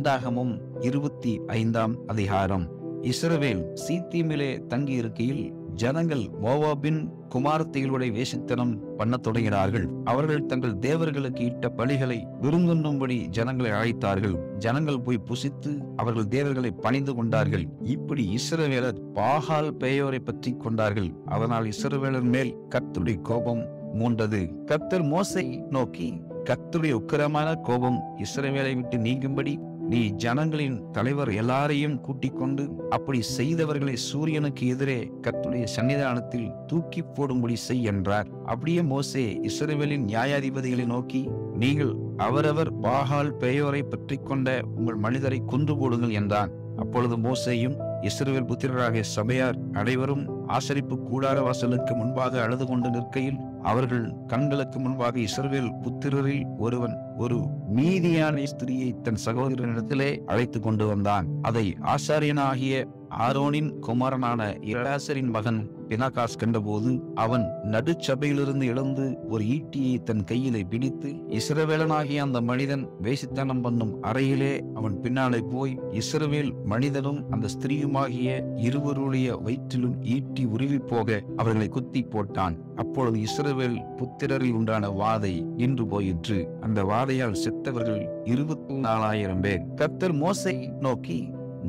என்னாகமம் 25ஆம் அதிகாரம். இஸ்ரவேல் சீத்தீமிலே தங்கி இருக்கையில் ஜனங்கள் மோவாபின் குமாரத்திகளுடைய வேசித்தனம் பண்ணத் தொடங்கினார்கள். அவர்கள் தங்கள் தேவர்களுக்கு இட்ட பலிகளை விருந்துண்ணும்படி ஜனங்களை அழைத்தார்கள். ஜனங்கள் போய் புசித்து அவர்கள் தேவர்களை பணிந்து கொண்டார்கள். இப்படி இஸ்ரவேலர் பாகால் பேயோரை பற்றி கொண்டார்கள். அதனால் இஸ்ரவேலர் மேல் கர்த்தருடைய கோபம் மூண்டது. கர்த்தர் மோசேயை நோக்கி, கர்த்தருடைய உக்கிரமான கோபம் இஸ்ரவேலை விட்டு நீங்கும்படி நீ ஜனங்களின் தலைவர் எல்லாரையும் கூட்டிக் கொண்டு அப்படி செய்தவர்களை சூரியனுக்கு எதிரே கர்த்தருடைய சன்னிதானத்தில் தூக்கி போடும்படி செய் என்றார். அப்படியே மோசே இஸ்ரவேலின் நியாயாதிபதிகளை நோக்கி, நீங்கள் அவரவர் பாகால் பேயோரை பற்றி கொண்ட உங்கள் மனிதரை கொன்று போடுங்கள் என்றான். அப்பொழுது மோசேயும் இஸ்ரவேல் புத்திரராகிய சபையார் அனைவரும் ஆசரிப்பு கூடார வாசலுக்கு முன்பாக அழுது கொண்டு நிற்கையில் அவர்கள் கண்களுக்கு முன்பாக இஸ்ரவேல் புத்திரரில் ஒருவன் ஒரு மீதியான ஸ்திரியை தன் சகோதரனிடத்திலே அழைத்து கொண்டு வந்தான். அதை ஆசாரியனாகிய ஆரோனின் குமாரனான எலாசரின் மகன் பினகாஸ் கண்டபோது அவன் நடுச்சபையிலிருந்து எழுந்து ஒரு ஈட்டியை தன் கையிலே பிடித்து, இஸ்ரவேலனாகிய அந்த மனிதன் வேசித்தனம் பண்ணும் அறையிலே அவன் பின்னாலே போய் இஸ்ரவேல் மனிதனும் அந்த ஸ்திரீயுமாகிய இருவருடைய வயிற்றிலும் ஈட்டி உருவி போக அவர்களை குத்தி போட்டான். அப்பொழுது இஸ்ரவேல் புத்திரரில் உண்டான வாதை நின்று போயிற்று. அந்த வாதையால் செத்தவர்கள் 24,000 பேர். கர்த்தர் மோசேயை நோக்கி,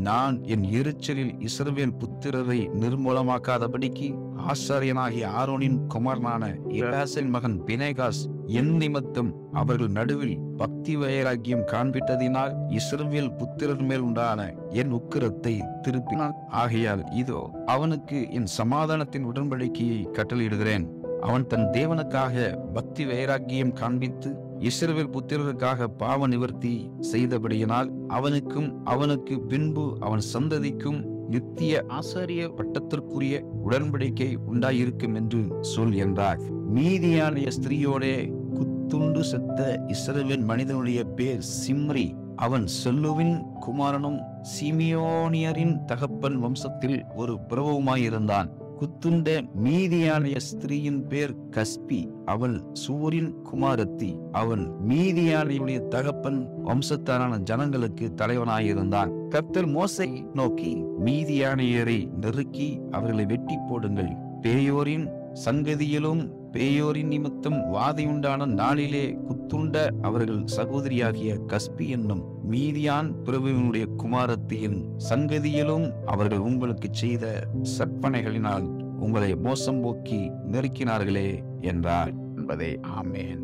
நான் என் எரிச்சலில் இஸ்ரவேல் புத்திரரை நிர்மூலமாக்காதபடிக்கு ஆசாரியனாகிய ஆரோனின் குமாரனான எலாசரின் மகன் பினகாஸ் என் நிமித்தம் அவர்கள் நடுவில் பக்தி வைராக்கியம் காண்பித்ததினால் இஸ்ரவேல் புத்திரர் மேல் உண்டான என் உக்கிரத்தை திருப்பினான். ஆகையால் இதோ அவனுக்கு என் சமாதானத்தின் உடன்படிக்கையை கட்டளையிடுகிறேன். அவன் தன் தேவனுக்காக பக்தி வைராக்கியம் காண்பித்து இஸ்ரவேல் புத்திரருக்காக பாவ நிவர்த்தி செய்தபடியினால் அவனுக்கும் அவனுக்கு பின்பு அவன் சந்ததிக்கும் நித்திய ஆசாரிய பட்டத்திற்குரிய உடன்படிக்கை உண்டாயிருக்கும் என்று சொல் என்றார். மீதியான ஸ்திரீயோடே குத்துண்டு செத்த இஸ்ரவேல் மனிதனுடைய பேர் சிம்ரி. அவன் செல்லுவின் குமாரனும் சிமியோனியரின் தகப்பன் வம்சத்தில் ஒரு பிரபுவுமாயிருந்தான். குத்துண்ட மீதியான ஸ்திரீயின் பேர் கஸ்பி. அவள் சூரின் குமாரத்தி. அவன் மீதியானியுடைய தகப்பன் வம்சத்தாரான ஜனங்களுக்கு தலைவனாயிருந்தான். கர்த்தர் மோசேயை நோக்கி, மீதியானியரை நெருக்கி அவர்களை வெட்டி போடுங்கள். பேயோரின் சங்கதியிலும் பேயோரின் நிமித்தம் வாதையுண்டான நாளிலே குத்துண்ட அவர்கள் சகோதரியாகிய கஸ்பி என்னும் மீதியான் பிரபுவினுடைய குமாரத்தியின் சங்கதியிலும் அவர்கள் உங்களுக்கு செய்த சற்பனைகளினால் உங்களை மோசம் போக்கி நெருக்கினார்களே என்றார் என்பதே. ஆமேன்.